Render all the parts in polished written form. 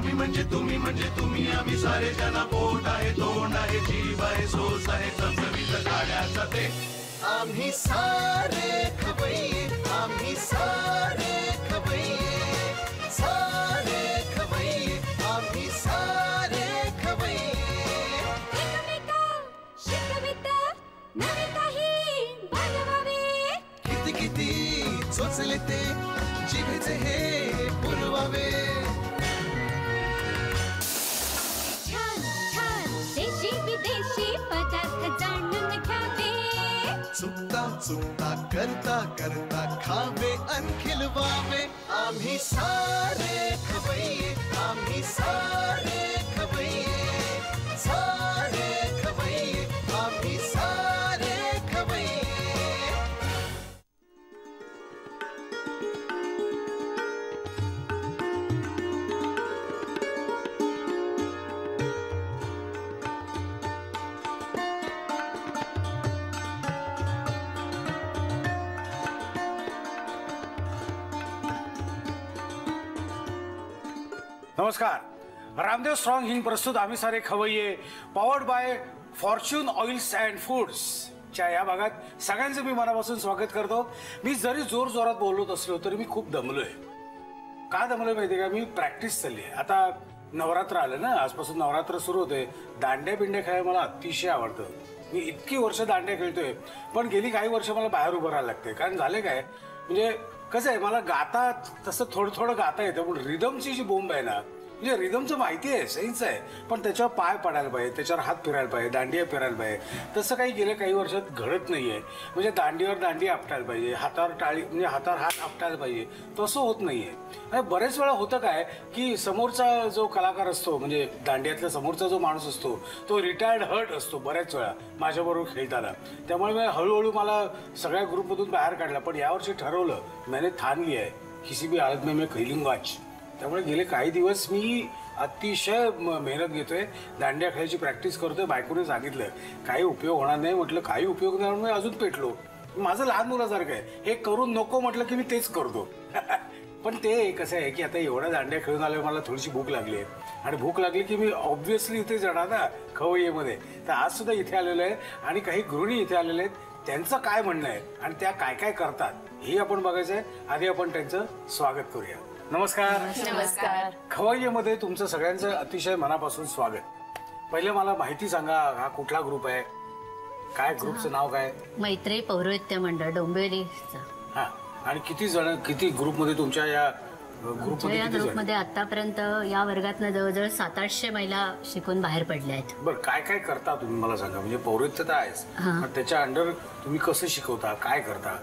आम्ही म्हणजे तुम्ही आम्ही सारे जना पोट आहे तोंड आहे जीव आहे सोस आहे चमचमीत गाड्याचा ते आम्ही सारे खवय्ये आम्ही सारे खवय्ये सारे खवय्ये आम्ही सारे खवय्ये एकमेका शिकवित नवे काही बनवावे किती किती चोचले ते जिभेचे हे पुरवावे छान छान देशी विदेशी पदार्थ जाणून घ्यावे चुकता चुकता करता करता खावे अन खिलवावे आम्ही सारे खवय्ये आम्ही सारे खवय्ये सारे खवय्ये आम्ही सारे खवय्ये नमस्कार रामदेव स्ट्रॉंग हिंग प्रस्तुत आम्ही सारे खवय्ये powered by Fortune oils and foods च्या या भागात सगळ्यांचं मी मनापासून स्वागत करतो। मी जरी जोर जोरात बोलत असलो तरी मी खूप दमलोय। का दमलोय माहितीये का? मी प्रॅक्टिस चालली आहे। आता नवरात्र आलं ना, आजपासून नवरात्र सुरू होते। दांड्या बिंड्या खेळायला मला अतिशय आवडतं। मी इतकी वर्ष दांड्या खेळतोय पण गेली काही वर्ष मला बाहेर उभं राहायला लागते। कारण झाले काय म्हणजे कसं आहे, मला गाता तसं थोडं थोडं गाता येतं पण रिदमची जी बोंब आहे ना, म्हणजे रिदमचं माहिती आहे सहीच आहे पण त्याच्यावर पाय पडायला पाहिजे, त्याच्यावर हात फिरायला पाहिजे, दांडिया फिरायला पाहिजे। तसं काही गेल्या काही वर्षात घडत नाहीये। म्हणजे दांडीवर दांडी आपटायला पाहिजे, हातावर टाळी म्हणजे हातावर हात आपटायला पाहिजे, तसं होत नाहीये। आणि बरेच वेळा होतं काय की समोरचा जो कलाकार असतो म्हणजे दांडियातला समोरचा जो माणूस असतो तो रिटायर्ड हर्ट असतो बऱ्याच वेळा माझ्याबरोबर खेळताना। त्यामुळे मी हळूहळू मला सगळ्या ग्रुपमधून बाहेर काढला। पण यावर्षी ठरवलं, मैंने ठान लिया है किसी भी हालत में मैं खेलूंगा आज। त्यामुळे गेले काही दिवस मी अतिशय मेहनत घेतोय, दांड्या खेळायची प्रॅक्टिस करतोय। बायकोने सांगितलं काही उपयोग होणार नाही, म्हटलं काही उपयोग नाही, मी अजून पेटलो। माझं लहान मुलासारखं आहे, हे करून नको म्हटलं की मी तेच करतो। पण ते कसं आहे की आता एवढ्या दांड्या खेळून आल्यावर मला थोडीशी भूक लागली आहे आणि भूक लागली की मी ऑब्व्हियसली इथे जाणार ना खवय्येमध्ये। तर आज सुद्धा इथे आलेलो आहे आणि काही गृहिणी इथे आलेले आहेत, त्यांचं काय म्हणणं आहे आणि त्या काय काय करतात हे आपण बघायचं आहे। आधी आपण त्यांचं स्वागत करूया। नमस्कार। नमस्कार। खवय्येमध्ये तुमचं सगळ्यांचं अतिशय मनापासून स्वागत। पहिले मला माहिती सांगा, हा कुठला ग्रुप आहे, काय ग्रुपचं नाव काय? मैत्री पौरोहित्य मंडळ डोंबिवली। हा, आणि किती जण किती ग्रुपमध्ये तुमच्या या ग्रुपमध्ये आतापर्यंत या वर्गातनं जवळजवळ 700-800 महिला शिकून बाहेर पडल्या आहेत। बरं, काय काय करता तुम्ही मला सांगा? म्हणजे पौरोहित्य तर आहेच, त्याच्या अंडर तुम्ही कसं शिकवता, काय करता?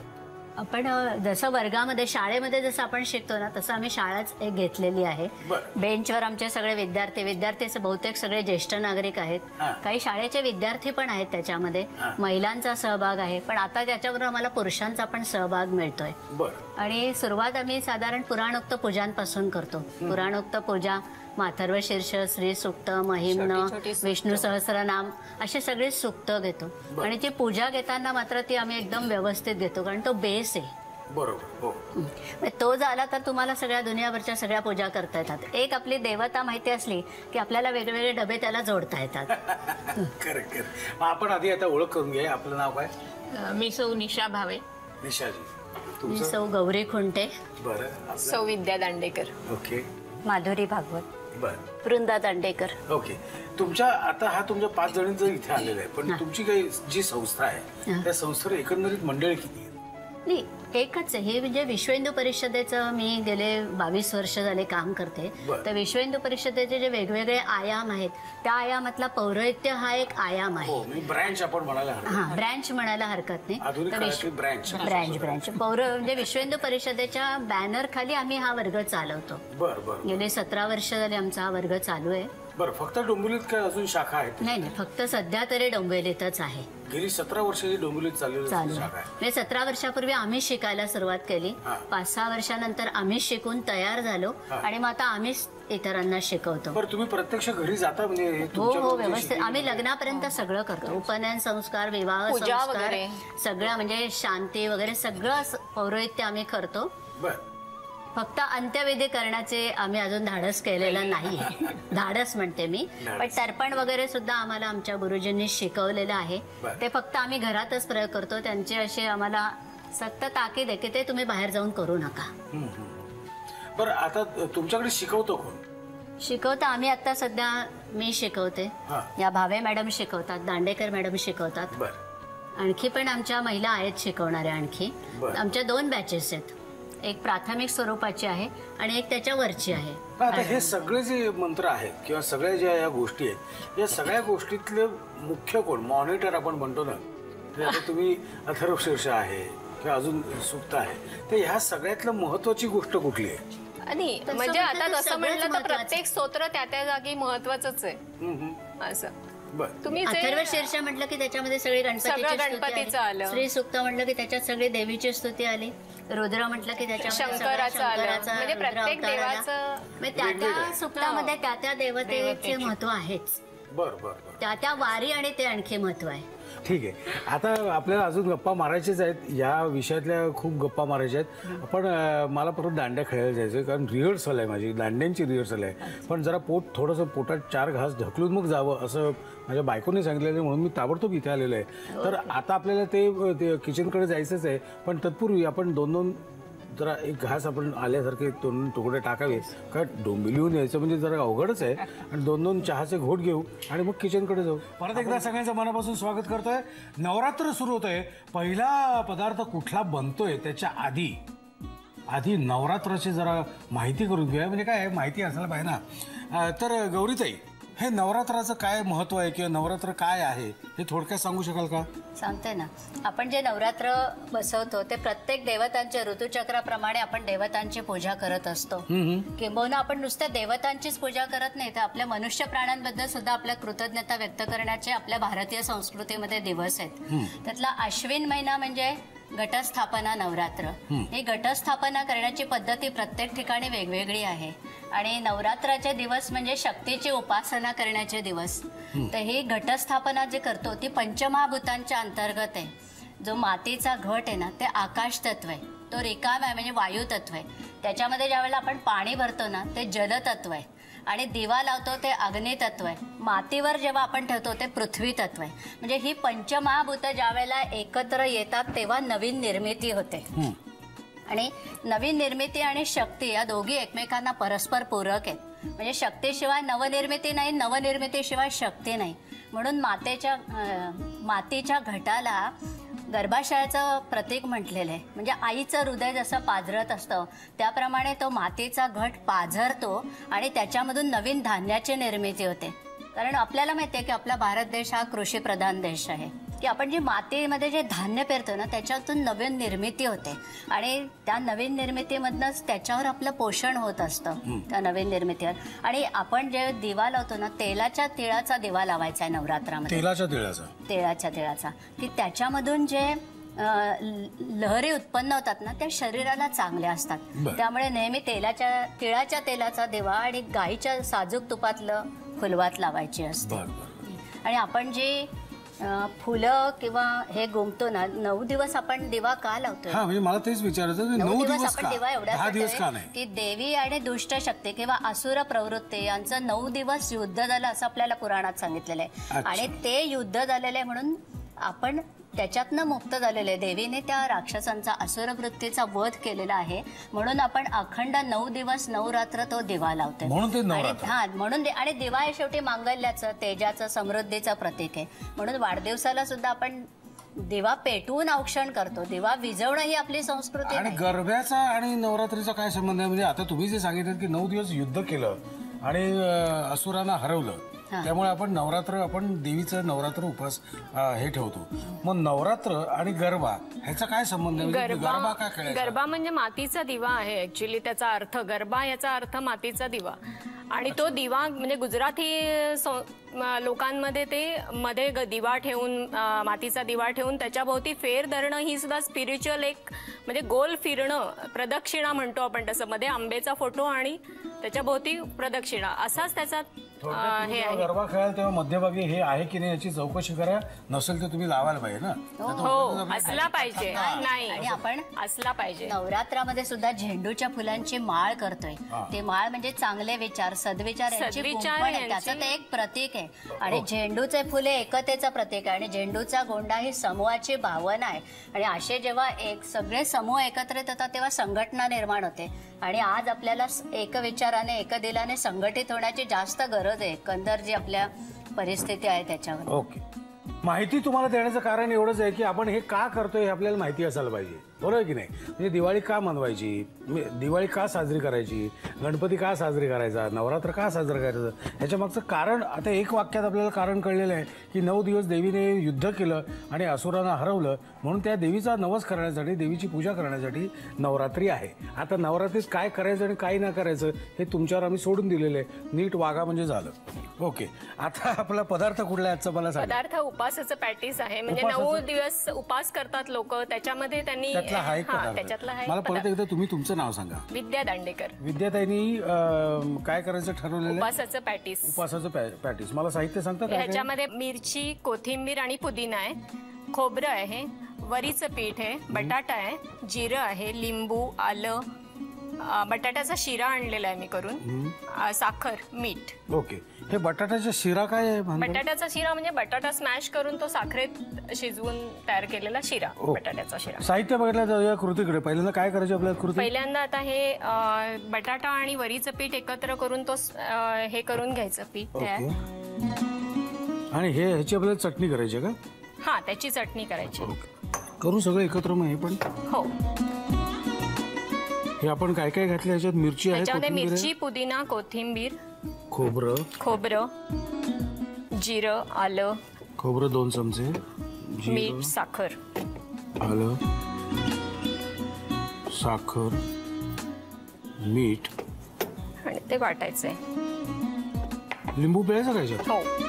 आपण जसं वर्गामध्ये शाळेमध्ये जसं आपण शिकतो ना तसं आम्ही शाळाच एक घेतलेली आहे। बेंचवर आमचे सगळे विद्यार्थी बहुतेक सगळे ज्येष्ठ नागरिक आहेत, काही शाळेचे विद्यार्थी पण आहेत, त्याच्यामध्ये महिलांचा सहभाग आहे, पण आता त्याच्यावर आम्हाला पुरुषांचा पण सहभाग मिळतोय। आणि सुरुवात आम्ही साधारण पुराणोक्त पूजांपासून करतो। पुराणोक्त पूजा, माथर्व शीर्ष, श्री सूक्त, महिम्न, विष्णू सहस्रनाम असे सगळे सूक्त घेतो। आणि ती पूजा घेताना मात्र ती आम्ही एकदम व्यवस्थित घेतो कारण तो बेस आहे। बरोबर, तो झाला तर तुम्हाला सगळ्या दुनियाभरच्या सगळ्या पूजा करता येतात। एक आपली देवता माहिती असली की आपल्याला वेगवेगळे डबे त्याला जोडता येतात। करेक्ट। आपण आधी आता ओळख करून घ्या, आपलं नाव काय? मी सौ निशा भावे। निशाजी। मी सौ गौरी खुंटे। बरं, सौ विद्या दांडेकर। ओके। माधुरी भागवत। बरं, वृंदा दांडेकर। ओके। तुमच्या आता हा तुमच्या 5 जणांचं इथे आलेलं आहे, पण तुमची काही जी संस्था आहे त्या संस्थेवर एकंदरीत मंडळी किती आहे? नाही, एकच आहे हे। म्हणजे विश्व हिंदू परिषदेचं मी गेले 22 वर्ष झाले काम करते। तर विश्व हिंदू परिषदेचे जे वेगवेगळे आयाम आहेत त्या आयामातला पौरोहित्य हा एक आयाम आहे। ब्रँच आपण म्हणायला ब्रँच म्हणायला हरकत नाही। ब्रँच म्हणजे विश्व हिंदू परिषदेच्या बॅनर खाली आम्ही हा वर्ग चालवतो। गेले 17 वर्ष झाले आमचा हा वर्ग चालू आहे। बरं, फक्त डोंबिवलीत काय अजून शाखा आहेत? नाही, फक्त सध्या तरी डोंबिवलीतच आहे। गेली 17 वर्ष डोंबिवलीत चालू आहे। म्हणजे 17 वर्षापूर्वी आम्ही शिकायला सुरुवात केली, 5-6 वर्षानंतर आम्ही शिकून तयार झालो आणि मग आता आम्हीच इतरांना शिकवतो। पण तुम्ही प्रत्यक्ष घरी जाता म्हणजे? हो, व्यवस्थित आम्ही लग्नापर्यंत सगळं करतो। उपनयन संस्कार, विवाह संस्कार सगळं, म्हणजे शांती वगैरे सगळं पौरोहित्य आम्ही करतो। फक्त अंत्यविधी करण्याचे आम्ही अजून धाडस केलेलं नाही. धाडस म्हणते मी, पण तर्पण वगैरे सुद्धा आम्हाला आमच्या गुरुजींनी शिकवलेलं आहे. ते फक्त आम्ही घरातच प्रयोग करतो. त्यांचे असे आम्हाला सक्त ताकीद आहे की ते तुम्ही बाहेर जाऊन करू नका. बरं, आता तुमच्याकडे शिकवतो कोण? शिकवता आम्ही आता सध्या मी शिकवते, या भावे मॅडम शिकवतात, दांडेकर मॅडम शिकवतात. आणखी पण आमच्या महिला आहेत शिकवणाऱ्या. आणखी आमच्या 2 बॅचेस आहेत. एक प्राथमिक स्वरूपाची आहे आणि एक त्याच्यावरची आहे. आता हे सगळे जे मंत्र आहेत किंवा सगळ्या ज्या या गोष्टी आहेत, या सगळ्या गोष्टीतले मुख्य कोण? मॉनिटर आपण म्हणतो ना. आता तुम्ही अथर्वशीर्ष आहे किंवा अजून सूक्त आहे, तर ह्या सगळ्यातलं महत्वाची गोष्ट कुठली आहे? आणि म्हणजे आता तसं म्हणलं तर प्रत्येक स्तोत्र त्या जागी महत्वाचंच आहे असं. तुम्ही अथर्वशीर्ष म्हटलं की त्याच्यामध्ये सगळी गणपतीचं आलं. श्री सुक्त म्हटलं की त्याच्यात सगळी देवीची स्तुती आली. रुद्र म्हटलं की त्याच्यामध्ये शंकराचा, म्हणजे प्रत्येक देवाचं त्या सुक्तामध्ये त्या देवतेचे महत्व आहेच. त्या वारी आणि ते आणखी महत्व आहे. ठीक आहे, आता आपल्याला अजून गप्पा मारायच्याच आहेत. या विषयातल्या खूप गप्पा मारायच्या आहेत. पण मला परत दांड्या खेळायला जायचं, कारण रिहर्सल आहे माझी, दांड्यांची रिहर्सल आहे. पण जरा थोडंसं पोटात 4 घास ढकलून मग जावं असं माझ्या बायकोने सांगितलेलं, म्हणून मी ताबडतोब इथे आलेलो आहे. तर आता आपल्याला ते किचनकडे जायचंच आहे. पण तत्पूर्वी आपण 2 जरा एक घास आपण आल्यासारखे 2 तुकडे टाकावे, कारण डोंबिवलीहून यायचं म्हणजे जरा अवघडच आहे. आणि 2 चहाचे घोट घेऊ आणि मग किचनकडे जाऊ. परत एकदा सगळ्यांचं मनापासून स्वागत करतोय. नवरात्र सुरू होतंय. पहिला पदार्थ कुठला बनतोय त्याच्या आधी नवरात्राची जरा माहिती करून घेऊया. म्हणजे काय माहिती असायला पाहिजे ना. तर गौरीताई, हे नवरात्राचं काय महत्व आहे किंवा नवरात्र काय आहे हे थोडक्यात सांगू शकाल का? सांगते ना. आपण जे नवरात्र बसवतो ते प्रत्येक देवतांच्या ऋतुचक्राप्रमाणे आपण देवतांची पूजा करत असतो. किंबहुना आपण नुसत्या देवतांचीच पूजा करत नाही, तर आपल्या मनुष्य प्राण्यांबद्दल सुद्धा आपल्या कृतज्ञता व्यक्त करण्याचे आपल्या भारतीय संस्कृतीमध्ये दिवस आहेत. त्यातला अश्विन महिना म्हणजे घटस्थापना नवरात्र. ही घटस्थापना करण्याची पद्धती प्रत्येक ठिकाणी वेगवेगळी आहे. आणि नवरात्राचे दिवस म्हणजे शक्तीची उपासना करण्याचे दिवस. तर ही घटस्थापना जे करतो ती पंचमहाभूतांच्या अंतर्गत आहे. जो मातीचा घट आहे ना, ते आकाश तत्व आहे. तो रिकाम आहे म्हणजे वायू तत्व आहे. त्याच्यामध्ये ज्यावेळेला आपण पाणी भरतो ना, ते जल तत्व आहे. आणि दिवा लावतो ते अग्नी तत्व आहे. मातीवर जेव्हा आपण ठेवतो ते पृथ्वी तत्व आहे. म्हणजे ही पंचमहाभूत ज्या वेळेला एकत्र येतात तेव्हा नवीन निर्मिती होते. आणि नवीन निर्मिती आणि शक्ती या दोघी एकमेकांना परस्पर पूरक आहेत. म्हणजे शक्तीशिवाय नवनिर्मिती नाही, नवनिर्मितीशिवाय शक्ती नाही. म्हणून मातीच्या घटाला गर्भाशयाचं प्रतीक म्हटलेलं आहे. म्हणजे आईचं हृदय जसं पाझरत असतं त्याप्रमाणे तो मातीचा घट पाझरतो आणि त्याच्यामधून नवीन धान्याची निर्मिती होते. कारण आपल्याला माहिती आहे की आपला भारत देश हा कृषीप्रधान देश आहे. की आपण जे मातीमध्ये जे धान्य पेरतो ना, त्याच्यातून नवीन निर्मिती होते. आणि त्या नवीन निर्मितीमधनंच त्याच्यावर आपलं पोषण होत असतं, त्या नवीन निर्मितीवर. आणि आपण जे दिवा लावतो ना, तिळाचा दिवा लावायचा आहे नवरात्रामध्ये. तेलाच्या तिळाचा की त्याच्यामधून जे लहरी उत्पन्न होतात ना, त्या शरीराला चांगल्या असतात. त्यामुळे नेहमी तिळाच्या तेलाचा दिवा आणि गाईच्या साजूक तुपातलं फुलवात लावायची असते. आणि आपण जे फुलं किंवा हे घुमतो ना, 9 दिवस आपण दिवा का लावतो? म्हणजे मला तेच विचारायचं, 9 दिवस आपण दिवा एवढ्या की देवी आणि दुष्ट शक्ती किंवा असुर प्रवृत्ती यांचं 9 दिवस युद्ध झालं असं आपल्याला पुराणात सांगितलेलं आहे. आणि ते युद्ध झालेलं आहे म्हणून आपण त्याच्यातनं मुक्त झालेले. देवीने त्या राक्षसांचा असुर वृत्तीचा वध केलेला आहे. म्हणून आपण अखंड 9 दिवस 9 रात्र तो दिवा लावतो. म्हणून आणि दिवा हे शेवटी मांगल्याचं, तेजाचं, समृद्धीचं प्रतीक आहे. म्हणून वाढदिवसाला सुद्धा आपण दिवा पेटवून औक्षण करतो. दिवा विझवणं ही आपली संस्कृती. आणि गरब्याचा आणि नवरात्रीचा काय संबंध आहे? म्हणजे आता तुम्ही जे सांगितलं की 9 दिवस युद्ध केलं आणि असुरांना हरवलं, त्यामुळे आपण देवीचं नवरात्र उपास हे ठेवतो. मग नवरात्र आणि गरबा ह्याचा काय संबंध आहे? गरबा काय खेळायचा? गरबा म्हणजे मातीचा दिवा आहे. ऍक्च्युली त्याचा अर्थ गरबा याचा अर्थ मातीचा दिवा. आणि तो दिवा म्हणजे गुजराती लोकांमध्ये ते मध्ये दिवा ठेवून मातीचा दिवा ठेवून त्याच्याभोवती फेर धरणं ही सुद्धा स्पिरिच्युअल एक म्हणजे गोल फिरणं, प्रदक्षिणा म्हणतो आपण तसं, मध्ये आंब्याचा फोटो आणि त्याच्याभोवती प्रदक्षिणा असाच त्याचा हे आहे. गरबा खेळाल तेव्हा मध्यभागी हे आहे की नाही याची चौकशी करा, नसेल तर तुम्ही लावायला पाहिजे ना. हो, असला पाहिजे. नाही, आणि आपण असला पाहिजे. नवरात्रामध्ये सुद्धा झेंडूच्या फुलांची माळ करतोय. ते माळ म्हणजे चांगले विचार, सद्विचार यांची गुंफण आहे, त्याचं ते एक प्रतीक आहे. आणि झेंडूचे फुले एकतेचं प्रतीक आहे आणि झेंडूचा गोंडा ही समूहाची भावना आहे. आणि असे जेव्हा सगळे समूह एकत्रित होतात तेव्हा संघटना निर्माण होते. आणि आज आपल्याला एक विचाराने एक दिलाने संघटित होण्याची जास्त गरज आहे, एकंदर जी आपल्या परिस्थिती आहे त्याच्यावर. ओके, माहिती तुम्हाला देण्याचं कारण एवढंच आहे की आपण हे का करतोय हे आपल्याला माहिती असायला पाहिजे, बरोबर की नाही. म्हणजे दिवाळी का मनवायची, दिवाळी का साजरी करायची, गणपती का साजरी करायचा, नवरात्र का साजरं करायचं, ह्याच्या मागचं कारण आता एक वाक्यात आपल्याला कारण कळलेलं आहे की 9 दिवस देवीने युद्ध केलं आणि असुरांना हरवलं, म्हणून त्या देवीचा नवस करण्यासाठी, देवीची पूजा करण्यासाठी नवरात्री आहे. आता नवरात्रीत काय करायचं आणि काय नाही करायचं हे तुमच्यावर आम्ही सोडून दिलेलं आहे, नीट वागा म्हणजे झालं. ओके, आता आपला पदार्थ कुठला आहे मला सांगा. पदार्थ उपासाचं पॅटीस आहे. म्हणजे 9 दिवस उपास करतात लोक, त्याच्यामध्ये त्यांनी हा एक पदार्थ. मला परत एकदा तुम्ही तुमचं नाव सांगा. विद्या दांडेकर. विद्याताईंनी काय करायचं ठरवलेलं? उपासाचं पॅटीस. उपासाचं पॅटीस. मला साहित्य सांगता? ह्याच्यामध्ये मिरची, कोथिंबीर आणि पुदिना आहे, खोबरं आहे, वरीचं पीठ आहे, बटाटा आहे, जिरं आहे, लिंबू, आलं, बटाट्याचा शिरा आणलेला आहे मी करून, साखर, मीठ. ओके, हे बटाट्याचा शिरा काय आहे? बटाट्याचा शिरा म्हणजे बटाटा स्मॅश करून तो साखरेत शिजवून तयार केलेला शिरा, बटाट्याचा शिरा. साहित्य बघितलं जाऊया कृतीकडे. पहिल्यांदा काय करायचं आपल्याला कृती? पहिल्यांदा आता हे बटाटा आणि वरीचं पीठ एकत्र करून तो हे करून घ्यायचं पीठ तयार. आणि हे ह्याची आपल्याला चटणी करायची का? हा, त्याची चटणी करायची. करू सगळं एकत्र मग हे पण? हो. हे आपण काय काय घातलं ह्याच्यात? मिरची आहे, त्याच्यामध्ये मिरची, पुदिना, कोथिंबीर, खोबरं, जिरं, आलं, खोबरं 2 चमचे, मीठ, साखर, आलं, साखर, मीठ आणि ते वाटायचंय. लिंबू पिळायचं का ह्याच्यात? हो.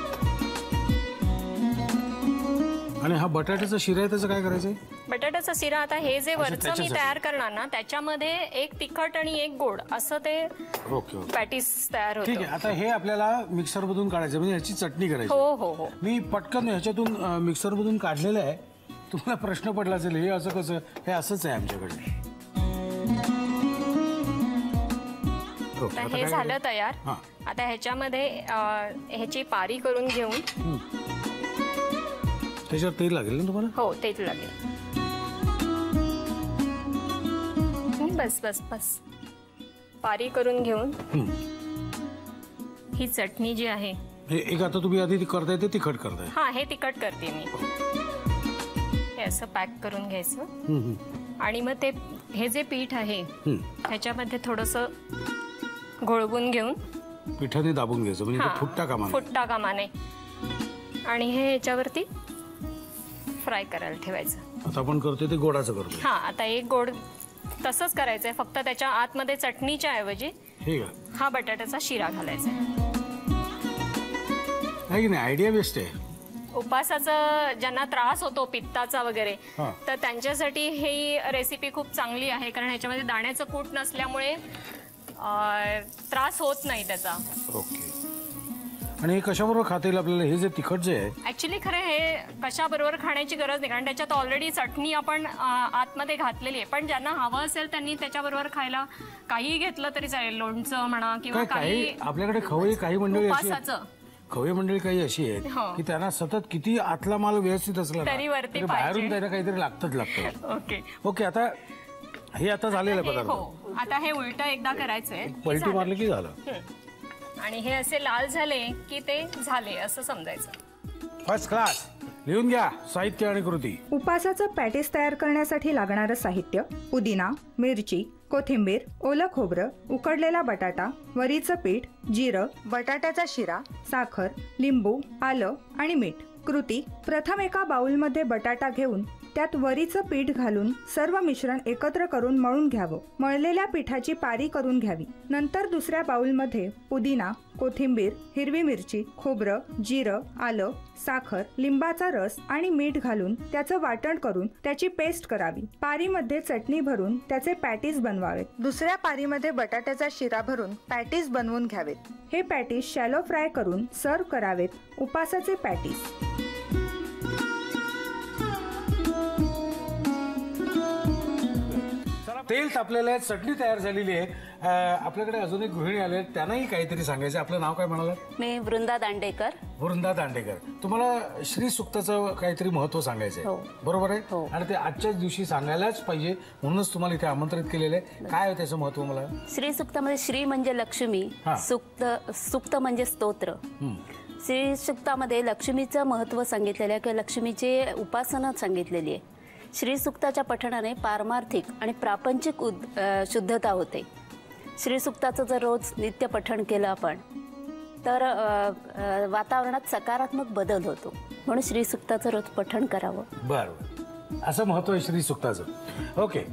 आणि हा बटाट्याचा शिरा आहे त्याचं काय करायचंय? बटाट्याचा शिरा आता हे जे वरचं मी तयार करणार ना त्याच्यामध्ये एक तिखट आणि एक गोड असं ते पॅटीस तयार होतं. ठीक आहे, आता हे आपल्याला मिक्सर मधून काढायचं म्हणजे ह्याची चटणी करायची. हो हो हो. मी पटकन ह्याच्यातून मिक्सर मधून काढलेलं आहे. तुम्हाला प्रश्न पडला असेल हे असं कसं? हे असंच आहे आमच्याकडे. हे झालं तयार. आता ह्याच्यामध्ये ह्याची पारी करून घेऊन त्याच्यावर तेल लागेल ना तुम्हाला? हो, तेल लागेल. बस बस बस. पारी करून घेऊन ही चटणी जी आहे एक आता तुम्ही आधी करताय ते तिखट करताय? हा, हे तिखट करते मी. हे असं पॅक करून घ्यायचं आणि मग ते हे जे पीठ आहे ह्याच्यामध्ये थोडंसं घोळवून घेऊन पिठाने दाबून घ्यायचं म्हणजे फुटता कामा नये. आणि हे याच्यावरती फ्राय करायला ठेवायचं. आता आपण करतोय ते गोडाचं करतो. हा, आता एक गोड तसंच करायचंय, फक्त त्याच्या आतमध्ये चटणीच्या ऐवजी हा बटाट्याचा शिरा घालायचा आहे की नाही? आयडिया बेस्ट आहे. उपासाचा ज्यांना त्रास होतो पित्ताचा वगैरे तर त्यांच्यासाठी ही रेसिपी खूप चांगली आहे, कारण ह्याच्यामध्ये दाण्याचं कूट नसल्यामुळे त्रास होत नाही त्याचा. ओके. आणि हे कशाबरोबर खाता येईल आपल्याला? हे जे तिखट जे आहे ऍक्च्युली खरं हे कशाबरोबर खाण्याची गरज नाही, कारण त्याच्यात ऑलरेडी चटणी आपण आतमध्ये घातलेली आहे. पण ज्यांना हवं असेल त्यांनी त्याच्याबरोबर खायला काही घेतलं तरी चालेल, लोणचं म्हणा किंवा काही. आपल्याकडे खवई काही मंडळी खवई मंडळी काही अशी आहेत की त्यांना सतत किती आतला माल व्यवस्थित असला तरी वरती बाहेरून त्यांना काहीतरी लागतं. Okay okay. आता हे आता झालेलं पदार्थ. हो, आता हे उलट एकदा करायचंय, पलटी मारली की झालं. आणि हे असे लाल झाले की ते झाले असं समजायचं. First class. लिहून घ्या साहित्य आणि कृती. उपासाचं पॅटीस तयार करण्यासाठी लागणारं साहित्य: पुदिना, मिरची, कोथिंबीर, ओलं खोबरं, उकडलेला बटाटा, वरीचं पीठ, जिरं, बटाट्याचा शिरा, साखर, लिंबू, आलं आणि मीठ. कृती: प्रथम एका बाउलमध्ये बटाटा घेऊन त्यात वरीचं पीठ घालून सर्व मिश्रण एकत्र करून मळून घ्यावं. मळलेल्या पिठाची पारी करून घ्यावी. नंतर दुसऱ्या बाउलमध्ये पुदिना, कोथिंबीर, हिरवी मिरची, खोबरं, जिरं, आलं, साखर, लिंबाचा रस आणि मीठ घालून त्याचं वाटण करून त्याची पेस्ट करावी. पारीमध्ये चटणी भरून त्याचे पॅटीस बनवावेत. दुसऱ्या पारीमध्ये बटाट्याचा शिरा भरून पॅटीस बनवून घ्यावेत. हे पॅटीस शॅलो फ्राय करून सर्व करावेत. उपासाचे पॅटीस. तेल तापलेलं आहे, चटणी तयार झालेली आहे. आपल्याकडे अजून एक गृहिणी आले, त्यांनाही काहीतरी सांगायचं. आपलं नाव काय म्हणालात? मी वृंदा दांडेकर. वृंदा दांडेकर, तुम्हाला श्री सुक्ताचं काहीतरी महत्व सांगायचं आहे, बरोबर आहे? आणि ते आजच्याच दिवशी सांगायलाच पाहिजे, म्हणूनच तुम्हाला इथे आमंत्रित केलेलं आहे. काय आहे त्याचं महत्व मला? श्री सुक्तामध्ये श्री म्हणजे लक्ष्मी, सुक्त म्हणजे स्तोत्र. श्री सुक्तामध्ये लक्ष्मीचं महत्व सांगितलेलं आहे किंवा लक्ष्मीची उपासना सांगितलेली आहे. श्री सुक्ताच्या पठणाने पारमार्थिक आणि प्रापंचिक शुद्धता होते. श्री सुक्ताचं जर रोज नित्य पठण केलं आपण तर वातावरणात सकारात्मक बदल होतो. म्हणून श्री सुक्ताचं रोज पठण करावं. बरं, असं महत्व आहे श्री सुक्ताचं. ओके,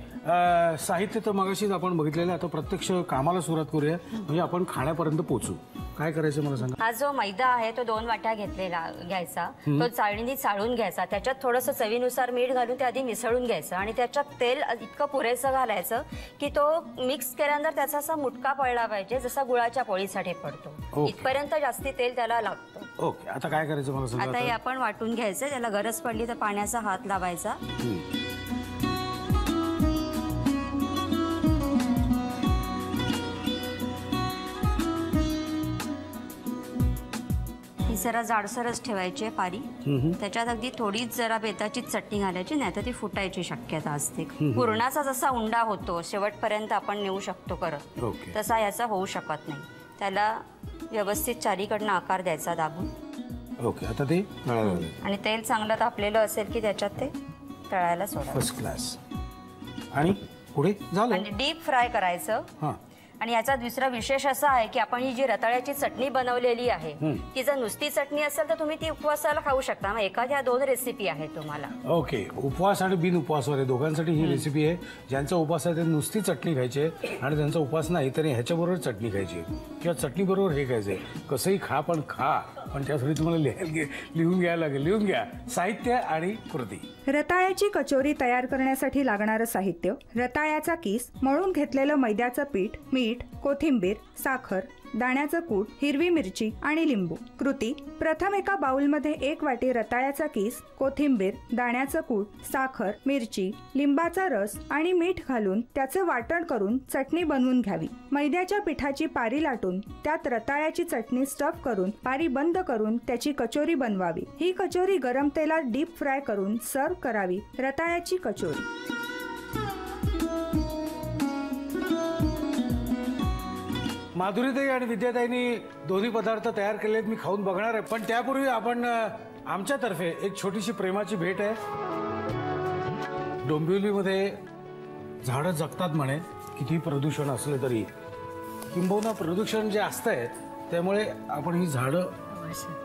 साहित्य तर मगाशीच आपण बघितलेलं आहे. आता प्रत्यक्ष कामाला सुरुवात करूया, म्हणजे आपण खाण्यापर्यंत पोहोचू. काय करायचं मला सांगा. हा जो मैदा आहे तो 2 वाट्या घ्यायचा. तो चाळणीने चाळून घ्यायचा. त्याच्यात थोडंसं चवीनुसार मीठ घालून ते आधी मिसळून घ्यायचं आणि त्याच्यात तेल इतकं पुरेसं घालायचं की तो मिक्स केल्यानंतर त्याचा असा मुटका पडला पाहिजे, जसा गुळाच्या पोळीसाठी पडतो. इथपर्यंत जास्ती तेल त्याला लागतं. ओके, आता काय करायचं मला सांगा. आता हे आपण वाटून घ्यायचं. त्याला गरज पडली तर पाण्याचा हात लावायचा. जरा जाडसरच ठेवायची पारी. त्याच्यात अगदी थोडीच जरा बेताची चटणी घालायची, नाही तर ती फुटायची शक्यता असते. पुरणाचा जसा उंडा होतो शेवटपर्यंत आपण नेऊ शकतो करत, तसा याचा होऊ शकत नाही. त्याला व्यवस्थित चारीकडनं आकार द्यायचा दाबून. ओके, आता ते आणि तेल चांगलं तापलेलं असेल की त्याच्यात ते तळायला सोडायचं. First class. आणि पुढे झालं आणि डीप फ्राय करायचं. आणि याचा दुसरा विशेष असा आहे की आपण ही जी रताळ्याची चटणी बनवलेली आहे ती जर नुसती चटणी असेल तर तुम्ही ती उपवासाला खाऊ शकता. मग एखाद्या 2 रेसिपी आहे तुम्हाला. ओके, उपवास आणि बिन उपवासवर आहे दोघांसाठी ही रेसिपी आहे. ज्यांचा उपवास आहे ते नुसती चटणी खायची आहे आणि ज्यांचा उपवास नाही तरी ह्याच्याबरोबर चटणी खायची किंवा चटणी बरोबर हे खायचंय. कसंही खा, पण खा. पण त्यासाठी तुम्हाला लिहून घ्यायला लागेल. लिहून घ्या साहित्य आणि कृती. रताळ्याची कचोरी तयार करण्यासाठी लागणारं साहित्य: रताळ्याचा किस, मळून घेतलेलं मैद्याचं पीठ, मीठ, कोथिंबीर, साखर, दाण्याचं कूट, हिरवी मिरची आणि लिंबू. कृती: प्रथम एका बाउलमध्ये 1 वाटी रताळ्याचा किस, कोथिंबीर, दाण्याचं कूट, साखर, मिरची, लिंबाचा रस आणि मीठ घालून त्याचे वाटण करून चटणी बनवून घ्यावी. मैद्याच्या पिठाची पारी लाटून त्यात रताळ्याची चटणी स्टफ करून पारी बंद करून त्याची कचोरी बनवावी. ही कचोरी गरम तेलात डीप फ्राय करून सर्व करावी. रताळ्याची कचोरी. माधुरीताई आणि विद्याताईंनी दोन्ही पदार्थ तयार केले आहेत. मी खाऊन बघणार आहे, पण त्यापूर्वी आपण आमच्यातर्फे एक छोटीशी प्रेमाची भेट आहे. डोंबिवलीमध्ये झाडं जगतात म्हणे, किती प्रदूषण असले तरी. किंबहुना प्रदूषण जे असतंय त्यामुळे आपण ही झाडं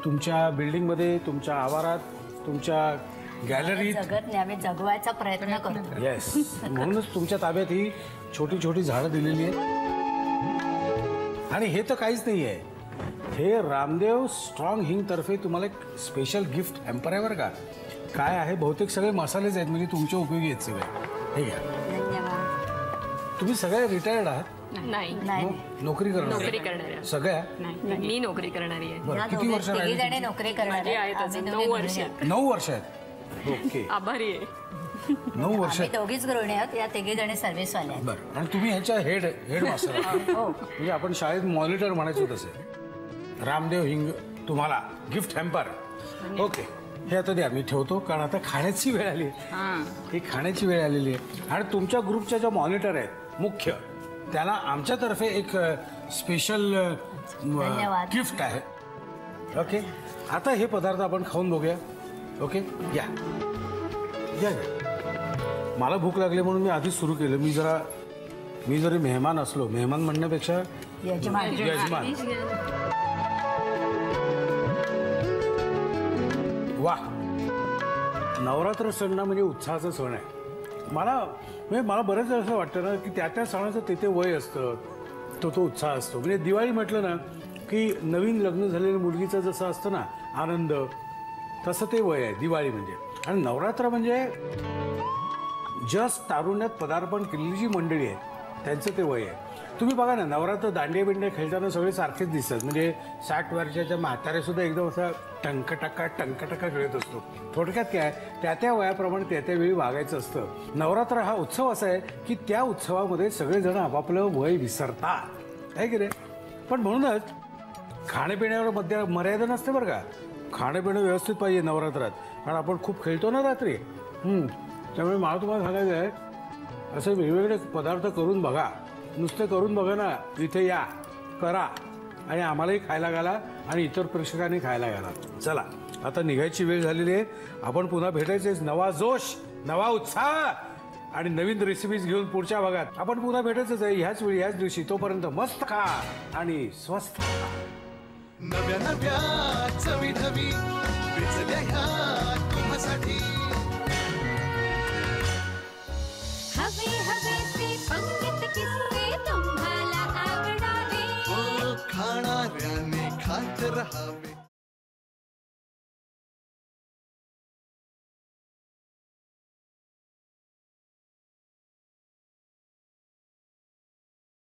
तुमच्या बिल्डिंगमध्ये, तुमच्या आवारात, तुमच्या गॅलरीत जगवायचा प्रयत्न करतो. येस, म्हणूनच तुमच्या ताब्यात ही छोटी छोटी झाडं दिलेली आहेत. आणि हे तर काहीच नाही आहे, हे रामदेव स्ट्रॉंग हिंग तर्फे तुम्हाला एक स्पेशल गिफ्ट हॅम्पर आहे बरं का. काय आहे, बहुतेक सगळे मसालेच आहेत, म्हणजे तुमच्या उपयोगी आहेत सगळे. हे घ्या. तुम्ही सगळे रिटायर्ड आहात? नाही, नोकरी करणार सगळ्या? मी नोकरी करणारी आहे. किती वर्ष राहिले? नोकरी करणारी आहेत. 9 वर्ष. 9 वर्ष आहेत. ओके, आभारी आहे. 9 वर्ष. दोघीच गृहिणी आहोत, या 3 जणी सर्व्हिस वाल्या. बरं, आणि तुम्ही ह्याच्या हेड मास्टर. म्हणजे आपण शाळेत मॉनिटर म्हणायचो तसे. रामदेव हिंग तुम्हाला गिफ्ट हॅम्पर. ओके, हे आता द्या, मी ठेवतो, कारण आता खाण्याची वेळ आली. ही खाण्याची वेळ आलेली आहे. आणि तुमच्या ग्रुपच्या ज्या मॉनिटर आहेत मुख्य, त्याला आमच्यातर्फे एक स्पेशल गिफ्ट आहे. ओके, आता हे पदार्थ आपण खाऊन बघूया. ओके, या या. मला भूक लागली म्हणून मी आधीच सुरू केलं. मी जरी मेहमान असलो, मेहमान म्हणण्यापेक्षा यजमान. वा, नवरात्र सण ना म्हणजे उत्साहाचा सण आहे. मला बरेच असं वाटतं ना की त्या सणाचं ते वय असतं, तो उत्साह असतो. म्हणजे दिवाळी म्हटलं ना की नवीन लग्न झालेल्या मुलगीचं जसं असतं ना आनंद, तसं ते वय आहे दिवाळी म्हणजे. आणि नवरात्र म्हणजे जस्ट तारुण्यात पदार्पण केलेली जी मंडळी आहे त्यांचं ते वय आहे. तुम्ही बघा ना, नवरात्र दांडिया बिंडिया खेळताना सगळे सारखेच दिसतात. म्हणजे 60 वर्षाच्या म्हातारे सुद्धा एकदम असा टंकटका खेळत असतो. थोडक्यात काय, त्या वयाप्रमाणे त्या वेळी वागायचं असतं. नवरात्र हा उत्सव असा आहे की त्या उत्सवामध्ये सगळेजण आपापलं वय विसरतात, आहे की नाही. पण म्हणूनच खाण्यापिण्यावर मर्यादा नसते बरं का. खाणंपिणं व्यवस्थित पाहिजे नवरात्रात, कारण आपण खूप खेळतो ना रात्री. त्यामुळे मला तुम्हाला सांगायचं आहे, असे वेगवेगळे पदार्थ करून बघा. नुसते करून बघा ना, इथे या, करा आणि आम्हालाही खायला घाला आणि इतर प्रेक्षकांनी खायला घाला. चला, आता निघायची वेळ झालेली आहे. आपण पुन्हा भेटायचेच. नवा जोश, नवा उत्साह आणि नवीन रेसिपीज घेऊन पुढच्या भागात आपण पुन्हा भेटायचंच आहे, ह्याच वेळी ह्याच दिवशी. तोपर्यंत मस्त खा आणि स्वस्त खा. नव्या नव्या चवी ढवी विचल्या ह्या तुम्हासाठी. हवे पंगत किस्से तुम्हाला आवडावे, खाणाऱ्याने खात रहावे.